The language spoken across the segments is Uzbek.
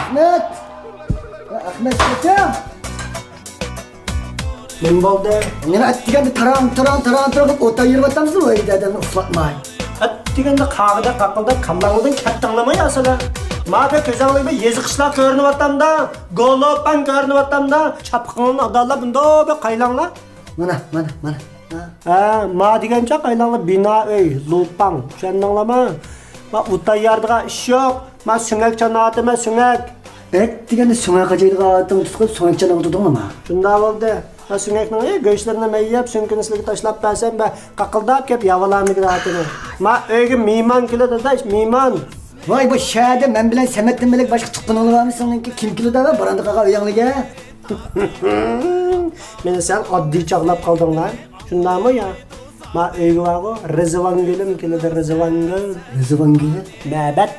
Ahmet! Ahmet Seçim! Ne oldu? Nene at degende taran ota yirib atamsın o evden uflatmay. At degende qağıda qaqılda kallağıdan kattanlamay asala. Mağda közağlığı bir yazıqışlar görünüp atamda, golopan görünüp atamda, çapqının adallar bunda bir qaylanlar. Mana. Ma degence qaylanlar bina öy, lopan, şendanlama. Ma utayardığa iş yok. Ma süngek çanatıma süngek. Et degende soňa gajaydyga atın tutkup soňa çanağı tutdunma. Şunda oldu. Ma süngekning göğüslerine meyyep süngkünüsligi taşlap bersem be qaqıldap kep yavalarını gidatını. Ma öyge miman kilidi da miman. Vay bu şäde men bilen Semetden belek başka tuqqanyň barmysyň ki kim kilidi da barandy qaqa öýüňlige. Meni sen addy çağlap kaldyňlar. Şundamy ya? Ma öyge bargo Rızvan gelim kilidi Rızvan gel. Rızvan gel. Mäbet.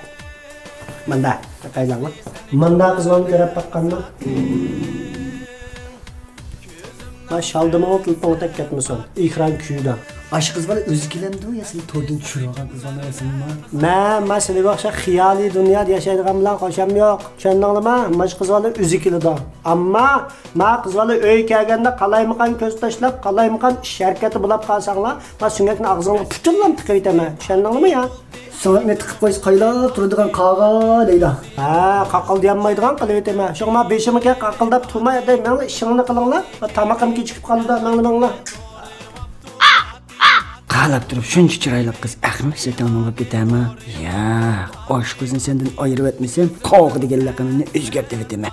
Manda qaylanlar. Manda kızwan görüp bakkanlar. Ma şaldyma oturup otak ketmesin. İkran küyüden. Aşk kız var özü kilemdi o ya seni tordun çürüğen kızlar arasında. Ma seni baksa xiyali dünyada yaşaydıgan bilan qoşam yok. Çöndüňlimi? Maş kızlar özü kilidi. Amma ma kızlar öy kelgende qalaymıqan köz taşlap, qalaymıqan iş hareketi bulap qalsaňlar, ma süngekni agzyňa putunlan tıkaytama. Çöndüňlimi ya? Sana ne tıkıp koyuz qaylap turadigan qağa Leyla. Qaqıl diýanmaýdygan qalaytama. Şoňa beşimike qaqıldap turmay da men işiňni qılıňlar. Tamakym keçip qaldy meňle. Qalap durup şuncha çiraylap kız Ahmet Seçim olup ketemi. Ya, oş kızın senden ayırıp etmesem, qağı degan laqabını özgertip eteme.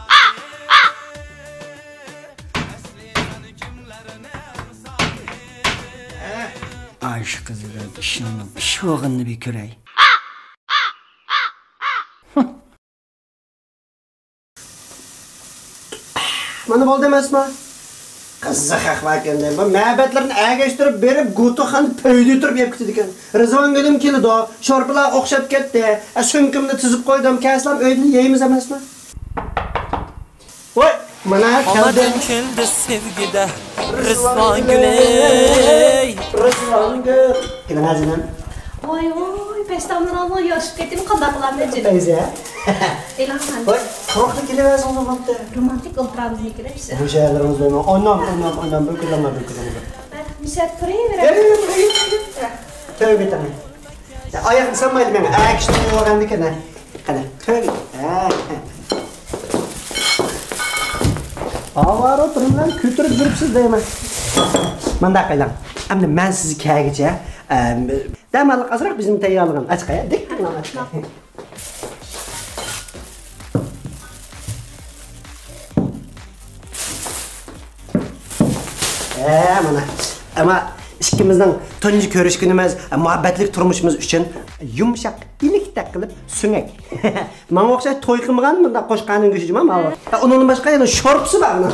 Aş kızıdan işinin şoğunlu bir körey. Mana boldy emasmi? Qızıq ahval kende. Bu mäbetlerini ägeştirip berip Gutuxan pöýdi turip yep gitdi eken. Rızvan gelim keldi o. Şorplar oqşap ketdi. Sünkümni tizip koydum. Käslam öýdüni yeýmiz emasmi? Oy, mana keldi sevgide Rızvan güley. Rızvan gül. Kelin azinem. Oy, peştamdan alma yarışıp ketdim qanday qilam men. Teyze. Elan. Oy, qo'rqdi kelibasiz ozamapti. Romantik o'tiramizmi kiribsiz? Bu şeylerimiz böyle. Onam, bükülama. Misat koyayım. Tövbe tamam. Ya ayakını sanmaydı bana. Ayak işte öğrendikene. Hadi tövbe. Var oturun lan. Kültürü durupsuz deyme. Manda qaylan. Amne men sizi kægece. Damalık azraq bizim tayyarlığın. Açıq ya. Dik lan açıq. Mana. Ama ikimizning tunji ko'rishgunimiz, muhabbetlik turmushimiz uchun yumshaq, ilikdak qilib süngek. Menga o'xshash to'y qilmagan bunda qo'shqaning go'shijim ama. Undan boshqa yana shorpsi bor bunda.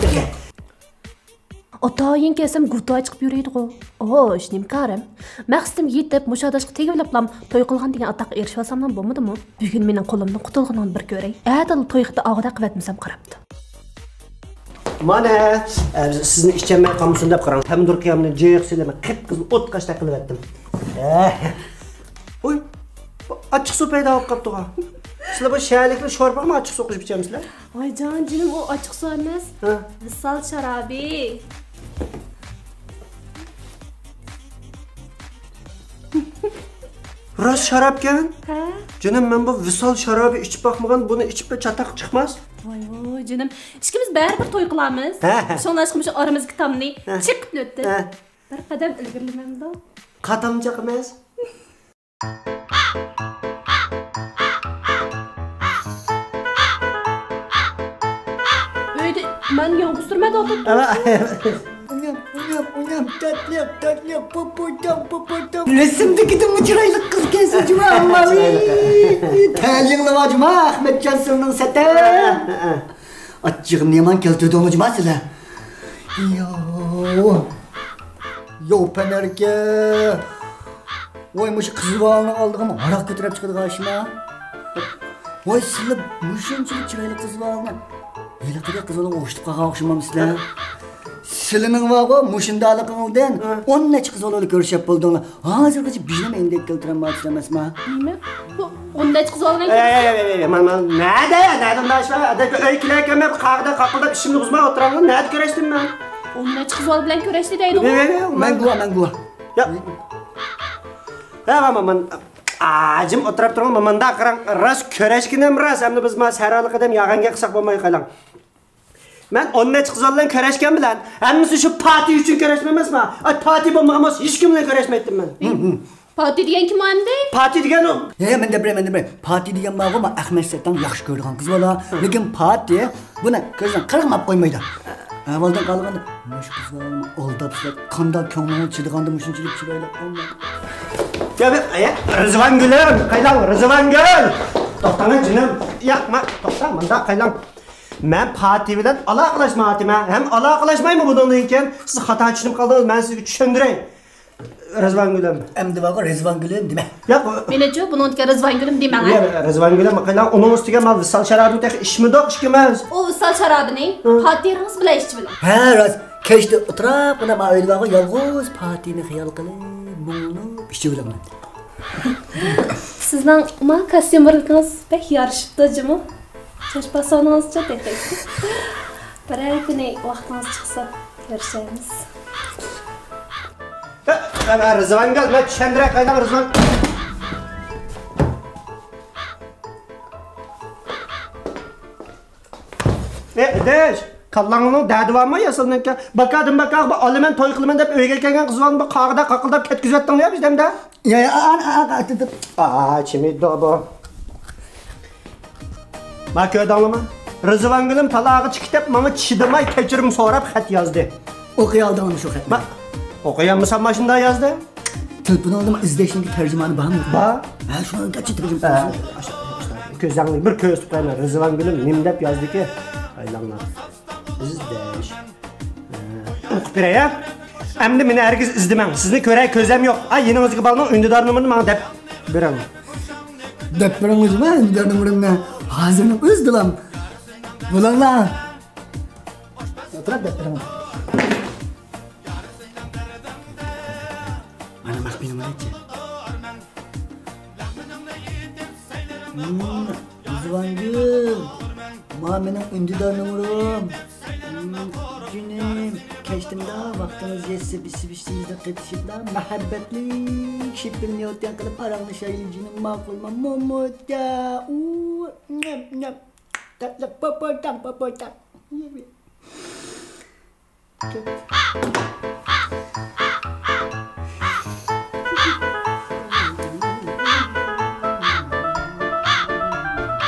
Otayın kesem guta çıkıp yürüydü o. Hoş, nimkarım. Maqsadim yetip mushadashqa tegiblam to'y qilgan degan ataq erishib olsamdan bo'lmadimi? Bugun mening qo'limdan qutulganini bir ko'ray. Adil to'yda og'da qivatmasam qarabdi. Mana sizni ishchanmay qolmasin deb qarang. Hamdur qiyamni jiq silama qip-qizil o't qashta qilib etdim. Oy, achchiq suv paydo bo'lib qopti-ku. Sizlar bu shaylikli sho'rpami achchiq suv qilib ichamsizlar? Ay canım o açık su emas. Visal şarabi. Rost sharobkan? Ha? Canım men bu visal sharobi ichib bakmagan, buni ichib chataq chiqmas. Voy canım. İkimiz baribir to'y qilamiz. Şonlashqimiz aramizga tamni chiqib o'tdi. Bir qadam ilgirlamamda. Qadamcha emas. Ben yolgusturmada oturdum. Unyam, tatlı, popotam. Resimdeki de bu çıraylık kız gelsin cuma Allah'ım. Tayinli var cuma Ahmet Cansu'nun sete. Açığım yaman keltiydi onu cuma size. Yo penerke. Oymuş kızı bağını aldık ama harak götürüp çıkırdı karşıma. Oy size müşüncülük çıraylık kızı bağını. Öyle kız ona oğuştup kaka okşamam sizler. Silining vago mushundaligingdan 10 necha qiz olib ko'rishib bo'ldinglar. Hozirgacha bizning endek keltirmoqchi emasman. Nima? Bu 10 necha qiz olgan. Man nada dashma. Öy kilarkan men qaqda qaqilda ishimni uzmay o'tiraman. Nada ko'rishdim men. 10 necha qiz bilan ko'rishdi deydi. Men guva. Ya. Man ajim o'tirib turgan menda qarang ras ko'rashkinim ras. Endi biz ma saraliq adam yag'anga qilsak bo'lmay qoling. Men 10 necha qiz bilan ko'rashgan bilan, hammasi shu parti uchun ko'rashma emasmi? Parti bo'lmagan bo'lsa hech kim bilan ko'rashmaydim men. Parti degan kim endi? Parti degan u. Men de bilaman. Parti degan bog'i men Ahmed Sattan yaxshi ko'rgan qiz bola. Lekin parti buni ko'zdan qirqmab qo'ymaydi. Avvaldan qolganda mush qizlarni aldabsizlar, qanday ko'ngilni chidiganda mushunchalik chiroyli olmadi. Rizvan Gülüm, qaylan Rizvan Gül. To'xtang jinim. Yo'qma, to'xtang, menda qaylan. Men parti bilan aloqalashmayapman. Ham aloqalashmaymi bundan keyin? Siz xato tushunib qoldingiz, men sizga tushundiray. Rizvan Gülüm. Endi bog'i Rizvan Gülüm dema. Yo'q. Menichi buningga Rizvan Gülüm demang. Rizvan Gülüm qaylan uning ustiga men visal sharobini tex ishmidoq ishkimas. O visal sharobini partiyangiz bilan ichib bilan. Ha, rost. Kechda o'tirib, mana men o'ylag'im yolg'iz partini xiyol qilib, buni ichib olaman. Sizning ma kostyumlaringiz pek yarashibdi, jimi? Soch pasoningizcha teqaysiz. Biray kuni vaqtingiz chiqsa ko'rishamiz. Rizvan Gül, men tushundiray qaylan Rizvan. Desh, kallangning dadi bormi yasalnaka? Bakadim olaman to'y qilaman deb uyga kelgan qizlarni bu qog'ida qaqildab ketkizyaptinglar bizdamda. Chimiddo bu. Ma ko'rdingmi? Rizvan Gülüm talog'i chiqib, menga chidamay kechirim so'rab xat yozdi. O'qiy oldingmi shu xatni? O'qiganmisan mana shunday yozdi? Telefon oldim, izlashning tarjimoni bormi? Bor. Ha, shuni qancha tarjima Ko'zingni bir ko'z tutaylar. Rizvan Gülüm nim deb yozdiki, aylanglar. İzdeş. O'qib beray. Endi meni hergiz izdiman. Sizni ko'ray ko'zam yo'q. Yeningizga balning undidor numerini menga deb beraman. Deb beramizmi? Undidor numerimni hozirni o'zdilam. Bo'langlar. O'tirib deb beraman. Mana maxfiyni mana-chi. Rizvan Gül. Mening undidor numerim. Jinim, kechtimda vaqtingiz yetsa bisi-bisingizda qetishibda muhabbatli shipilni o'tgan qilib aralashaylik jinim ma'qulmi? Momotga. Tatlı popotam.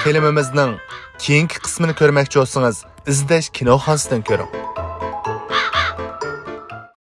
Filmimizning keyingi qismini ko'rmoqchi bo'lsangiz, izlash kinoxonasidan ko'ring.